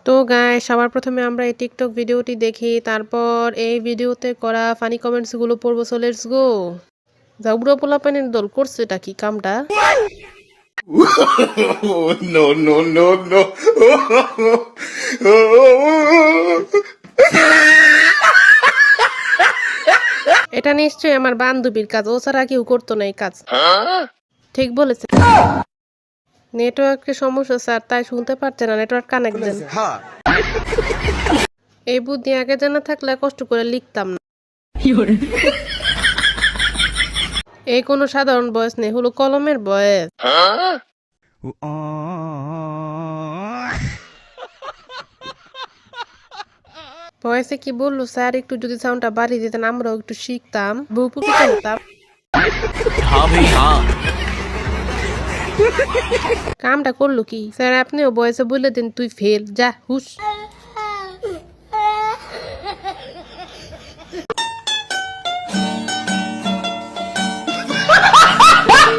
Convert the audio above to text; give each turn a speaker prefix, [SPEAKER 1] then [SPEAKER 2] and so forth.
[SPEAKER 1] তো গাইস সবার প্রথমে আমরা এই টিকটক ভিডিওটি দেখি, তারপর এই ভিডিওতে করা ফানি কমেন্টস গুলো পড়বো। So let's go. জাউরা পোলাপানের দল করছে এটা কি কামটা?
[SPEAKER 2] No, no, no, no.
[SPEAKER 1] এটা নিশ্চয়ই আমার বান্ধবীর কাজ, ও ছাড়া কেউ করতো না এই কাজ। ঠিক বলেছে। নেটওয়ার্কের সমস্যা স্যার, তাই শুনতে পারছে না। নেটওয়ার্ক কানেক্ট দেন। এই বুদ্ধি আগে জানা থাকলে কষ্ট করে লিখতাম না। এই কোনো সাধারণ বয়স নেই, হলো কলমের বয়স। বয়সে কি বললো স্যার? একটু যদি সাউন্ডটা বাড়িয়ে দিতেন আমরাও একটু শিখতাম, উপকৃত হতাম। কামটা করলো কি স্যার? আপনিও বয়সে বলে দিন তুই ফেল, যা হুস।